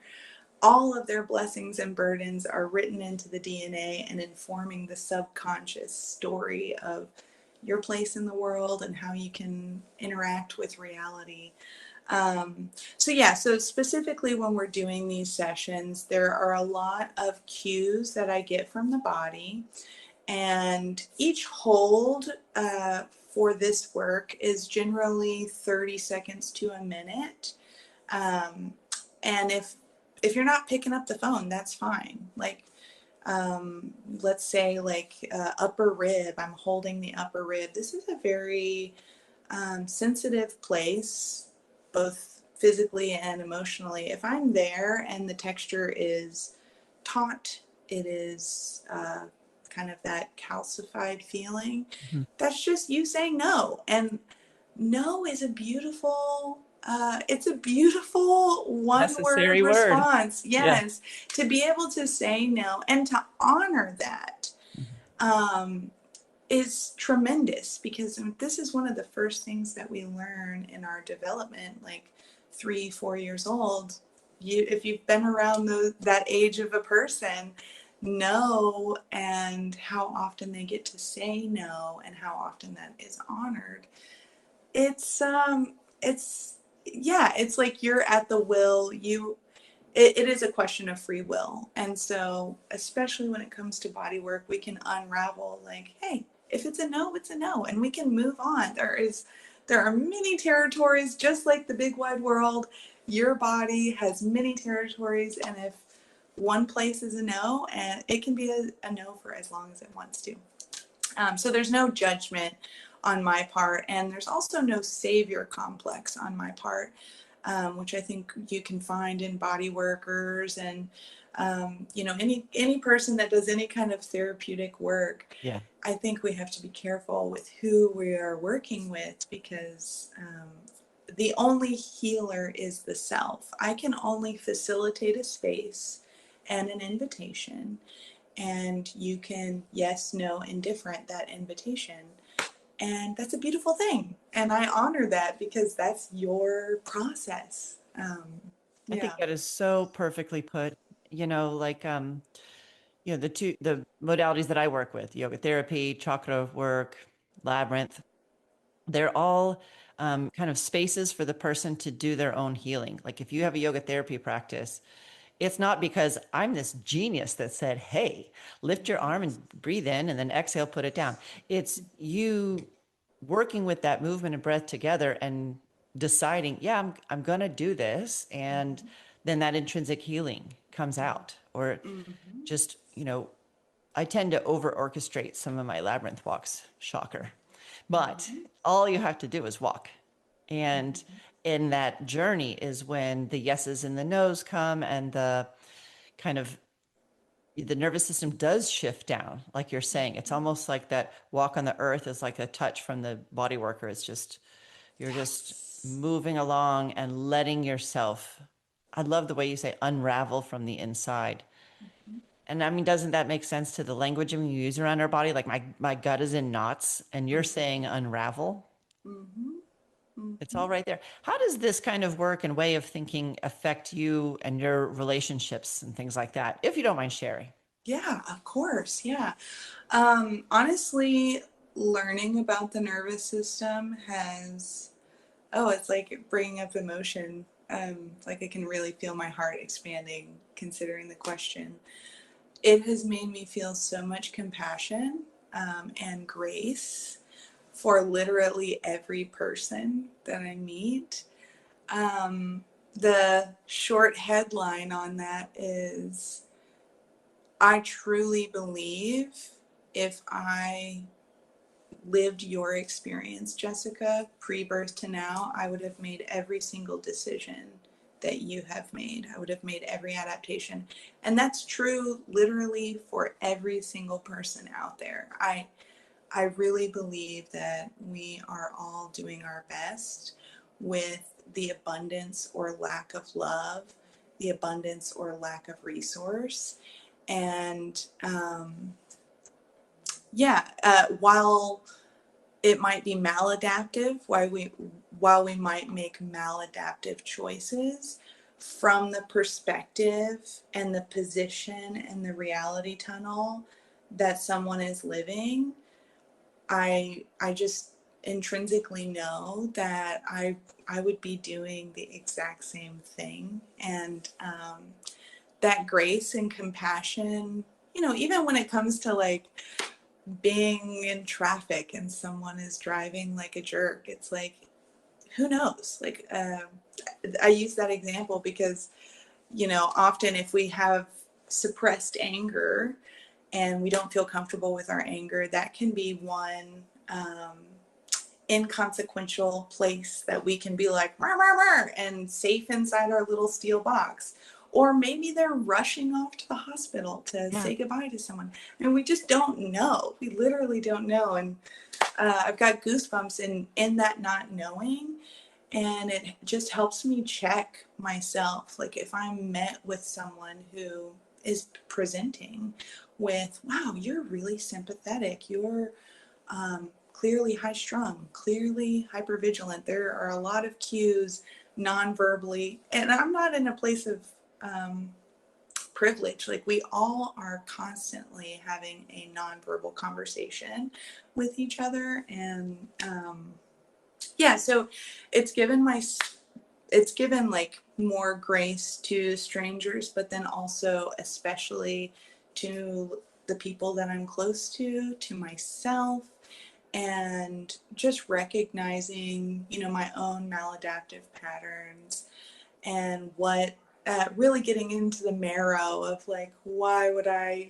Speaker 1: all of their blessings and burdens are written into the DNA and informing the subconscious story of your place in the world and how you can interact with reality. So yeah, so specifically when we're doing these sessions, there are a lot of cues that I get from the body, and each hold for this work is generally 30 seconds to a minute. Um, and if you're not picking up the phone, that's fine. Like, let's say like upper rib, I'm holding the upper rib. This is a very sensitive place, both physically and emotionally. If I'm there and the texture is taut, it is kind of that calcified feeling,
Speaker 2: Mhm.
Speaker 1: that's just you saying no. And no is a beautiful, it's a beautiful one word
Speaker 2: Necessary word.
Speaker 1: response.
Speaker 2: Yeah.
Speaker 1: Yes. To be able to say no and to honor that.
Speaker 2: Mhm.
Speaker 1: Um, is tremendous, because this is one of the first things that we learn in our development, like 3, 4 years old. If you've been around that age of a person, know and how often they get to say no and how often that is honored. It's yeah, it's like you're at the will. It is a question of free will. And so, especially when it comes to body work, we can unravel like, hey, if it's a no, it's a no, and we can move on. There are many territories, just like the big wide world. Your body has many territories, and if one place is a no, and it can be a no for as long as it wants to. So there's no judgment on my part, and there's also no savior complex on my part, which I think you can find in body workers and any person that does any kind of therapeutic work.
Speaker 2: Yeah.
Speaker 1: I think we have to be careful with who we are working with, because the only healer is the self. I can only facilitate a space and an invitation, and you can yes, no, indifferent that invitation. And that's a beautiful thing. And I honor that, because that's your process.
Speaker 2: I think
Speaker 1: Yeah.
Speaker 2: that is so perfectly put. Like the modalities that I work with, yoga therapy, chakra work, labyrinth, they're all kind of spaces for the person to do their own healing. Like if you have a yoga therapy practice, it's not because I'm this genius that said, hey, lift your arm and breathe in and then exhale, put it down. It's you working with that movement and breath together and deciding, yeah, I'm going to do this. And then that intrinsic healing comes out. Or
Speaker 1: Mm-hmm.
Speaker 2: just, I tend to over orchestrate some of my labyrinth walks, shocker. But
Speaker 1: Mm-hmm.
Speaker 2: all you have to do is walk. And
Speaker 1: Mm-hmm.
Speaker 2: in that journey is when the yeses and the nos come, and the nervous system does shift down. Like you're saying, it's almost like that walk on the earth is like a touch from the body worker. It's just, you're just
Speaker 1: Yes.
Speaker 2: moving along and letting yourself, I love the way you say unravel from the inside.
Speaker 1: Mm-hmm.
Speaker 2: And I mean, doesn't that make sense to the language we use around our body? Like my gut is in knots and you're saying unravel.
Speaker 1: Mm-hmm.
Speaker 2: It's
Speaker 1: Mm-hmm.
Speaker 2: all right there. How does this kind of work and way of thinking affect you and your relationships and things like that? If you don't mind sharing.
Speaker 1: Yeah, of course. Yeah. Honestly, learning about the nervous system has, oh, it's like bringing up emotion. Like I can really feel my heart expanding considering the question. It has made me feel so much compassion and grace for literally every person that I meet. The short headline on that is, I truly believe if I lived your experience, Jessica, pre-birth to now, I would have made every single decision that you have made. I would have made every adaptation. And that's true literally for every single person out there. I really believe that we are all doing our best with the abundance or lack of love, the abundance or lack of resource. And while it might be maladaptive, while we might make maladaptive choices, from the perspective and the position and the reality tunnel that someone is living, I just intrinsically know that I would be doing the exact same thing. And that grace and compassion, even when it comes to like being in traffic and someone is driving like a jerk, it's like, who knows? Like, I use that example because, often if we have suppressed anger and we don't feel comfortable with our anger, that can be one inconsequential place that we can be like, "Rah, rah, rah," and safe inside our little steel box. Or maybe they're rushing off to the hospital to
Speaker 2: Yeah.
Speaker 1: say goodbye to someone. And we just don't know. We literally don't know. And I've got goosebumps in that not knowing. And it just helps me check myself. Like if I'm met with someone who is presenting with, wow, you're really sympathetic. You're clearly high strung, clearly hypervigilant. There are a lot of cues non-verbally, and I'm not in a place of privilege. Like we all are constantly having a non-verbal conversation with each other. And yeah, so it's given like more grace to strangers, but then also especially to the people that I'm close to myself, and just recognizing, my own maladaptive patterns, and what really getting into the marrow of like, why would I,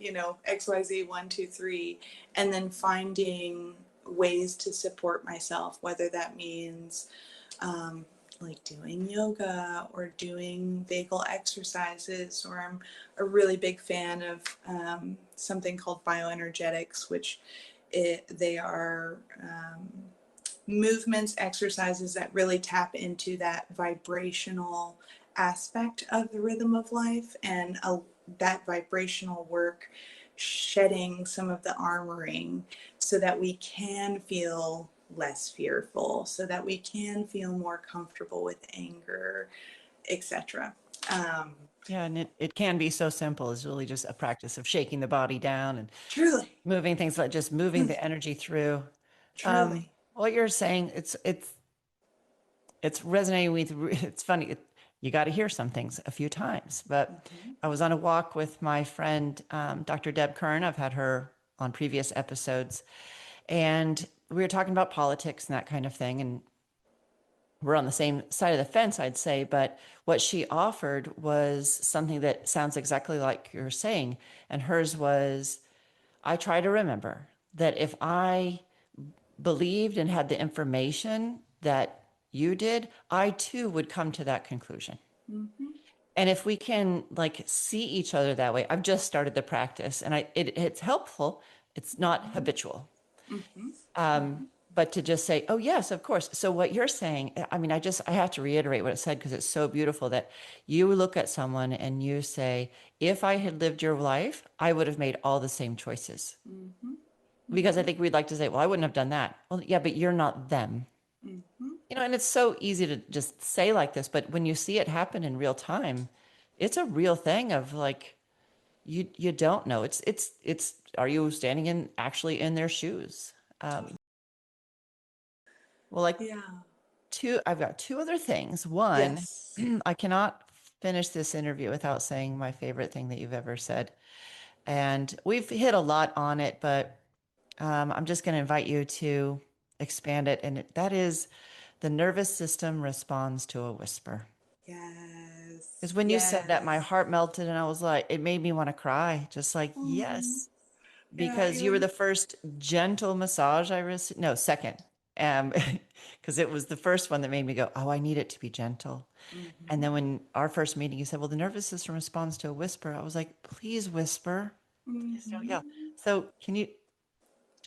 Speaker 1: XYZ 1, 2, 3, and then finding ways to support myself, whether that means like doing yoga or doing vagal exercises, or I'm a really big fan of something called bioenergetics, which they are movements, exercises that really tap into that vibrational aspect of the rhythm of life, and that vibrational work shedding some of the armoring so that we can feel less fearful, so that we can feel more comfortable with anger, etc.
Speaker 2: Yeah, and it can be so simple. It's really just a practice of shaking the body down and
Speaker 1: Truly,
Speaker 2: moving things, like just moving the energy through.
Speaker 1: truly.
Speaker 2: What you're saying, it's resonating with. It's funny. You got to hear some things a few times. But I was on a walk with my friend, Dr. Deb Kern. I've had her on previous episodes, and we were talking about politics and that kind of thing. And we're on the same side of the fence, I'd say. But what she offered was something that sounds exactly like you're saying. And hers was, I try to remember that if I believed and had the information that you did, I too would come to that conclusion.
Speaker 1: Mm-hmm.
Speaker 2: And if we can like see each other that way, I've just started the practice, and it's helpful. It's not habitual.
Speaker 1: Mm-hmm.
Speaker 2: But to just say, oh, yes, of course. So what you're saying, I mean, I have to reiterate what it said because it's so beautiful that you look at someone and you say, if I had lived your life, I would have made all the same choices.
Speaker 1: Mm-hmm.
Speaker 2: Because I think we'd like to say, well, I wouldn't have done that. Well, yeah, but you're not them.
Speaker 1: Mm-hmm.
Speaker 2: And it's so easy to just say like this, but when you see it happen in real time, it's a real thing of like, you don't know. It's, are you standing in actually in their shoes? Well, like
Speaker 1: Yeah.
Speaker 2: I've got two other things. One,
Speaker 1: Yes.
Speaker 2: I cannot finish this interview without saying my favorite thing that you've ever said. And we've hit a lot on it, but I'm just going to invite you to expand it. And that is, the nervous system responds to a whisper.
Speaker 1: Yes.
Speaker 2: Because when you said that, my
Speaker 1: Yes.
Speaker 2: heart melted and I was like, it made me want to cry. Just like,
Speaker 1: Mm-hmm.
Speaker 2: yes,
Speaker 1: Yeah.
Speaker 2: because you were the first gentle massage I received. No, second. Um, because it was the first one that made me go, oh, I need it to be gentle. And
Speaker 1: Mm-hmm.
Speaker 2: then when our first meeting, you said, well, the nervous system responds to a whisper. I was like, please whisper. So, yeah.
Speaker 1: Mm-hmm.
Speaker 2: So can you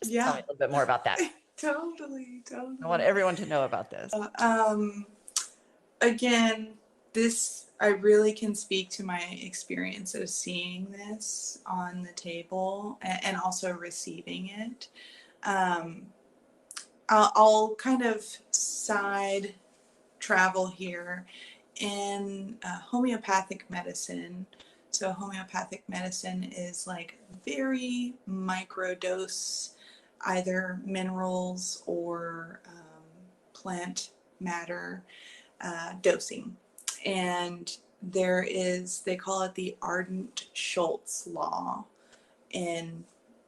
Speaker 2: just tell me
Speaker 1: Yeah.
Speaker 2: a little bit more about that?
Speaker 1: Totally.
Speaker 2: I want
Speaker 1: Totally.
Speaker 2: everyone to know about this.
Speaker 1: Um, Again, this, I really can speak to my experience of seeing this on the table and also receiving it. Um, I'll kind of side travel here in homeopathic medicine. So homeopathic medicine is like very micro dose, either minerals or plant matter dosing. And there is, they call it the ardent Schultz law in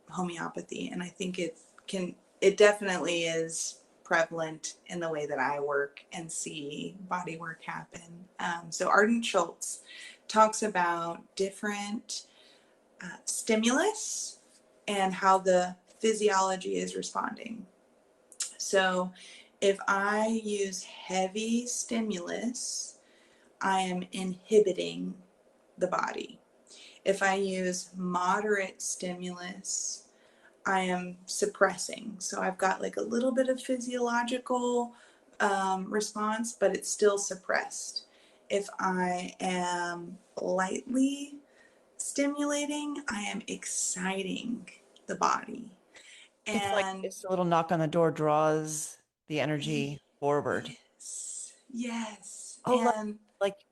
Speaker 1: homeopathy. And I think it definitely is prevalent in the way that I work and see body work happen. So Ardent Schultz talks about different stimulus and how the physiology is responding. So if I use heavy stimulus, I am inhibiting the body. If I use moderate stimulus, I am suppressing. So I've got like a little bit of physiological response, but it's still suppressed. If I am lightly stimulating, I am exciting the body.
Speaker 2: It's like
Speaker 1: And
Speaker 2: it's a little knock on the door draws the energy forward.
Speaker 1: yes, yes.
Speaker 2: Oh,
Speaker 1: And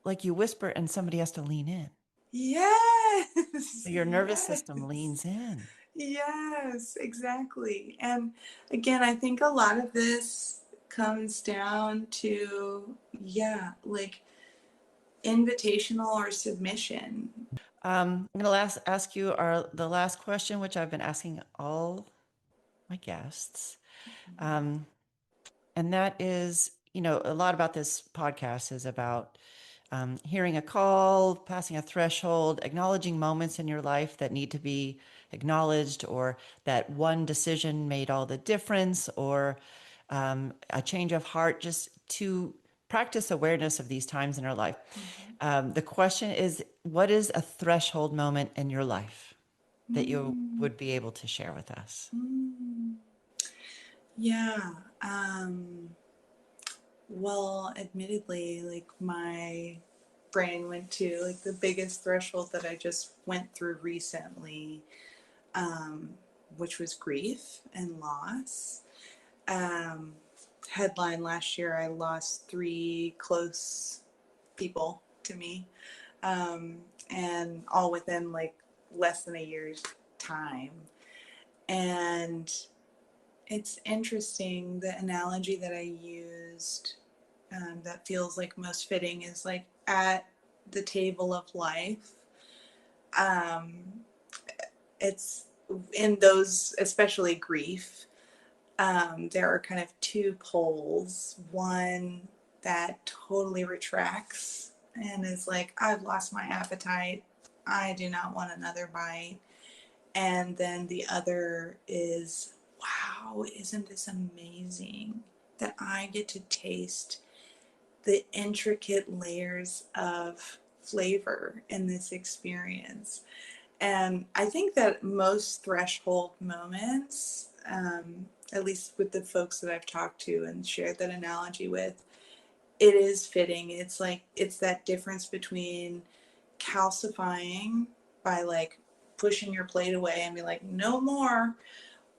Speaker 2: like you whisper and somebody has to lean in.
Speaker 1: yes,
Speaker 2: Your nervous
Speaker 1: yes.
Speaker 2: system leans in.
Speaker 1: Yes, exactly. And again, I think a lot of this comes down to, yeah, like invitational or submission.
Speaker 2: I'm going to ask you the last question, which I've been asking all my guests. Um, and that is, a lot about this podcast is about hearing a call, passing a threshold, acknowledging moments in your life that need to be acknowledged, or that one decision made all the difference, or a change of heart, just to practice awareness of these times in our life. The question is, what is a threshold moment in your life that you
Speaker 1: Mm,
Speaker 2: would be able to share with us?
Speaker 1: mm. Yeah. Well, admittedly, like my brain went to like the biggest threshold that I just went through recently, um, which was grief and loss. Um, Headline last year, I lost three close people to me, um, and all within like less than a year's time. And it's interesting, the analogy that I used that feels like most fitting is like at the table of life. Um, it's in those, especially grief, there are kind of two poles. One that totally retracts and is like, I've lost my appetite. I do not want another bite. And then the other is, wow, isn't this amazing that I get to taste the intricate layers of flavor in this experience? And I think that most threshold moments, at least with the folks that I've talked to and shared that analogy with, it is fitting. It's like, it's that difference between calcifying by like pushing your plate away and be like, no more,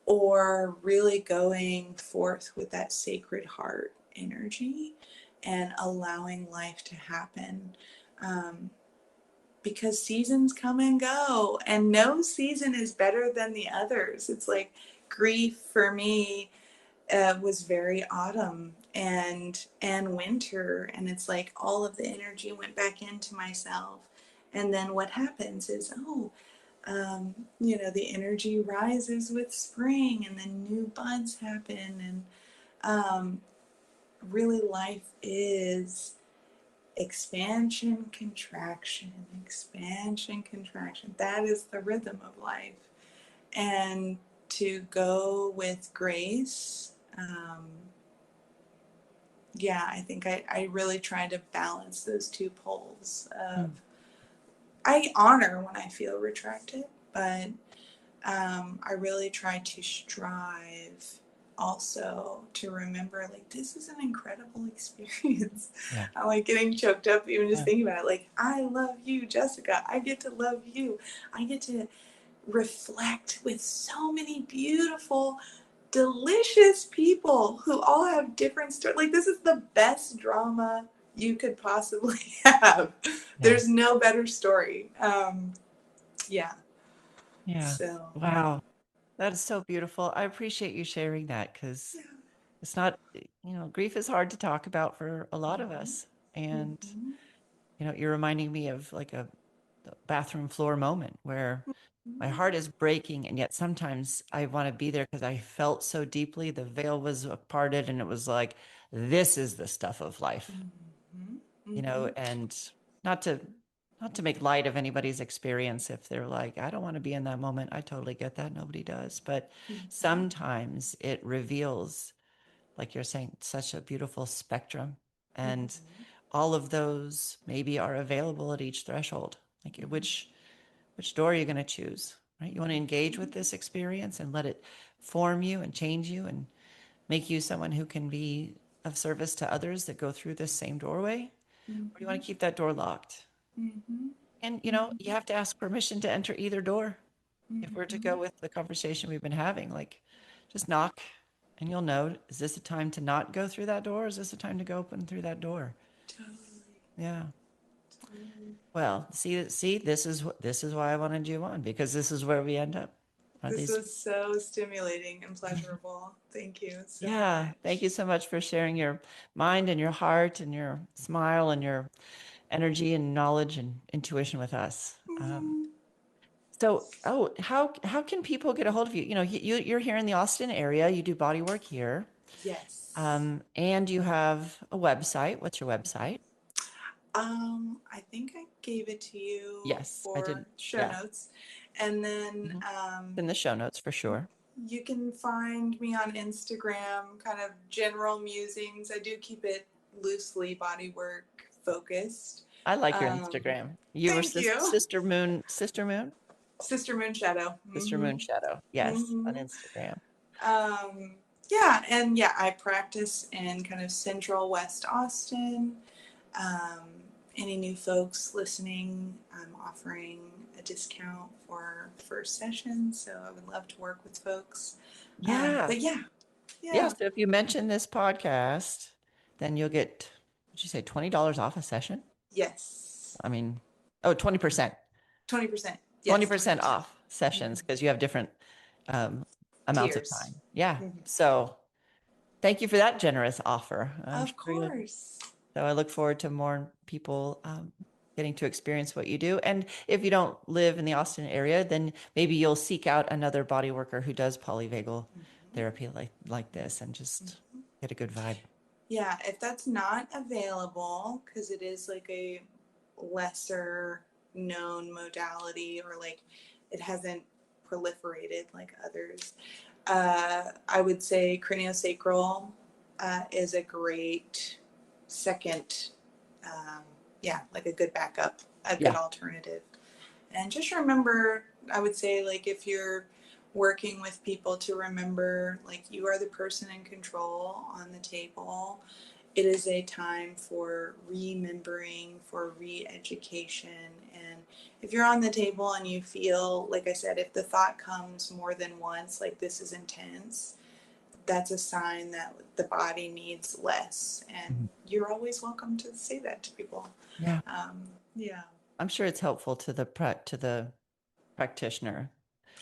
Speaker 1: or really going forth with that sacred heart energy and allowing life to happen. Um, because seasons come and go, and no season is better than the others. It's like grief for me was very autumn and winter, and it's like all of the energy went back into myself. And then what happens is, the energy rises with spring, and then new buds happen, and really life is expansion, contraction, contraction. That is the rhythm of life. And to go with grace, yeah, I think I really try to balance those two poles of, I honor when I feel retracted, but I really try to strive also to remember, like, this is an incredible experience.
Speaker 2: Yeah.
Speaker 1: I'm like getting choked up even just
Speaker 2: Yeah.
Speaker 1: thinking about it. Like, I love you, Jessica. I get to love you. I get to reflect with so many beautiful, delicious people who all have different stories. Like, this is the best drama you could possibly have.
Speaker 2: Yeah.
Speaker 1: There's no better story. Yeah.
Speaker 2: Yeah.
Speaker 1: So,
Speaker 2: Wow. That is so beautiful. I appreciate you sharing that because
Speaker 1: yeah.
Speaker 2: It's not, grief is hard to talk about for a lot of
Speaker 1: Mhm.
Speaker 2: us. And,
Speaker 1: Mhm.
Speaker 2: you're reminding me of like a bathroom floor moment where my
Speaker 1: Mhm.
Speaker 2: heart is breaking. And yet sometimes I want to be there because I felt so deeply. The veil was parted and it was like, this is the stuff of life,
Speaker 1: Mhm. Mhm.
Speaker 2: and not to, not to make light of anybody's experience. If they're like, I don't want to be in that moment. I totally get that. Nobody does. But
Speaker 1: Mhm.
Speaker 2: sometimes it reveals, like you're saying, such a beautiful spectrum. And
Speaker 1: Mhm.
Speaker 2: all of those maybe are available at each threshold. Like
Speaker 1: Mhm.
Speaker 2: which door are you going to choose, right? You want to engage with
Speaker 1: Mhm.
Speaker 2: this experience and let it form you and change you and make you someone who can be of service to others that go through this same doorway? Or do you want
Speaker 1: Mhm.
Speaker 2: to keep that door locked?
Speaker 1: Mhm.
Speaker 2: And, you
Speaker 1: Mhm.
Speaker 2: have to ask permission to enter either door. If we're to go
Speaker 1: Mhm.
Speaker 2: with the conversation we've been having, like just knock and you'll know, is this a time to not go through that door? Or is this a time to go open through that door?
Speaker 1: Totally.
Speaker 2: Yeah.
Speaker 1: Totally.
Speaker 2: Well, see, this is why I wanted you on, because this is where we end up. Are
Speaker 1: This
Speaker 2: these?
Speaker 1: was so stimulating and pleasurable. Thank you so
Speaker 2: Yeah. Thank you
Speaker 1: much.
Speaker 2: so much for sharing your mind and your heart and your smile and your energy and knowledge and intuition with us.
Speaker 1: Mm.
Speaker 2: How can people get a hold of you? You're here in the Austin area. You do body work here,
Speaker 1: Yes.
Speaker 2: and you have a website. What's your website?
Speaker 1: I think I gave it to you
Speaker 2: Yes, I
Speaker 1: for
Speaker 2: did.
Speaker 1: show
Speaker 2: Yeah,
Speaker 1: notes. And then
Speaker 2: mhm. In the show notes for sure.
Speaker 1: you can find me on Instagram, kind of general musings. I do keep it loosely bodywork focused.
Speaker 2: I like your
Speaker 1: Um,
Speaker 2: Instagram. You were
Speaker 1: Thank you. Sister Moon Shadow.
Speaker 2: Sister
Speaker 1: Hmm.
Speaker 2: Moon Shadow. Yes, on
Speaker 1: Hmm.
Speaker 2: Instagram.
Speaker 1: Yeah, and yeah, I practice in kind of central West Austin. Um, any new folks listening, I'm offering a discount for first session, so I would love to work with folks.
Speaker 2: Yeah,
Speaker 1: But yeah,
Speaker 2: yeah.
Speaker 1: yeah,
Speaker 2: So if you mention this podcast, then you'll get, what'd you say, $20 off a session?
Speaker 1: yes,
Speaker 2: I mean, oh, 20%.
Speaker 1: 20%.
Speaker 2: Twenty
Speaker 1: Yes,
Speaker 2: percent
Speaker 1: 20%.
Speaker 2: off sessions because you have different um, amounts of
Speaker 1: Tiers.
Speaker 2: time. Yeah.
Speaker 1: Mhm.
Speaker 2: So thank you for that generous offer. I'm
Speaker 1: Of
Speaker 2: sure you'll,
Speaker 1: course.
Speaker 2: so I look forward to more people getting to experience what you do. And if you don't live in the Austin area, then maybe you'll seek out another body worker who does polyvagal
Speaker 1: Mhm.
Speaker 2: therapy like this and just
Speaker 1: Mhm.
Speaker 2: get a good vibe.
Speaker 1: Yeah, if that's not available, because it is like a lesser known modality or like it hasn't proliferated like others, I would say craniosacral is a great second, um, yeah, like a good backup, a good
Speaker 2: Yeah.
Speaker 1: alternative. And just remember, I would say, like, if you're working with people, to remember, like, you are the person in control on the table. It is a time for remembering, for re education. And if you're on the table and you feel, like I said, if the thought comes more than once, like this is intense, that's a sign that the body needs less. And
Speaker 2: Mhm.
Speaker 1: you're always welcome to say that to people.
Speaker 2: Yeah.
Speaker 1: Yeah.
Speaker 2: I'm sure it's helpful to the practitioner.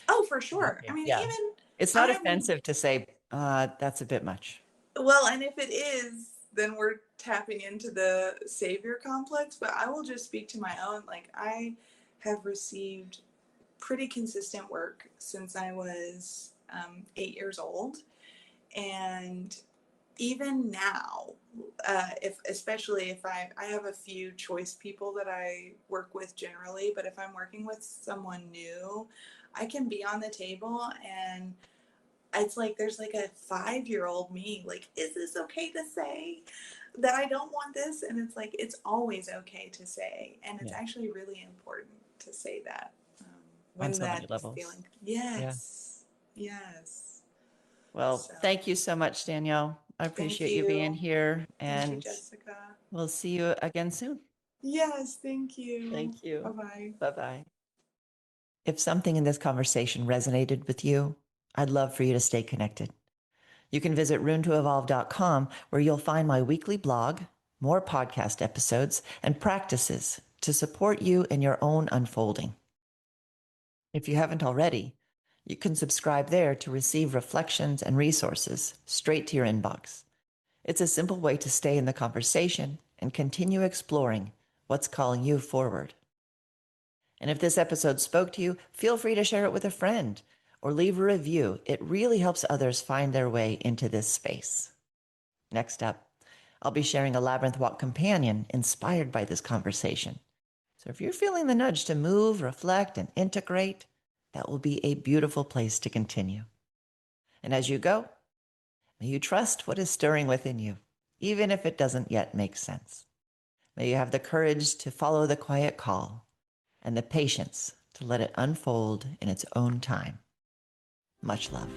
Speaker 1: Oh, for sure. I
Speaker 2: Okay.
Speaker 1: mean,
Speaker 2: Yeah.
Speaker 1: even
Speaker 2: It's not
Speaker 1: I'm,
Speaker 2: offensive to say, that's a bit much.
Speaker 1: well, and if it is, then we're tapping into the savior complex, but I will just speak to my own. Like, I have received pretty consistent work since I was 8 years old. And even now, if especially if I have a few choice people that I work with generally, but if I'm working with someone new, I can be on the table and it's like there's like a 5 year old me, like, is this okay to say that I don't want this? And it's like, it's always okay to say. And it's
Speaker 2: Yeah.
Speaker 1: actually really important to say that
Speaker 2: On
Speaker 1: when
Speaker 2: so many
Speaker 1: that
Speaker 2: levels.
Speaker 1: feeling,
Speaker 2: Yeah.
Speaker 1: yes, yes.
Speaker 2: Well,
Speaker 1: So
Speaker 2: thank you so much, Danielle. I
Speaker 1: thank
Speaker 2: appreciate you being
Speaker 1: you.
Speaker 2: here,
Speaker 1: Thank you,
Speaker 2: and
Speaker 1: Jessica.
Speaker 2: we'll see you again soon.
Speaker 1: Yes, thank you.
Speaker 2: Thank you.
Speaker 1: Bye bye.
Speaker 2: Bye bye. If something in this conversation resonated with you, I'd love for you to stay connected. You can visit runetoevolve.com, where you'll find my weekly blog, more podcast episodes, and practices to support you in your own unfolding. If you haven't already, You can subscribe there to receive reflections and resources straight to your inbox. It's a simple way to stay in the conversation and continue exploring what's calling you forward. And if this episode spoke to you, feel free to share it with a friend or leave a review. It really helps others find their way into this space. Next up, I'll be sharing a Labyrinth Walk companion inspired by this conversation. So if you're feeling the nudge to move, reflect, and integrate, that will be a beautiful place to continue. And as you go, may you trust what is stirring within you, even if it doesn't yet make sense. May you have the courage to follow the quiet call and the patience to let it unfold in its own time. Much love.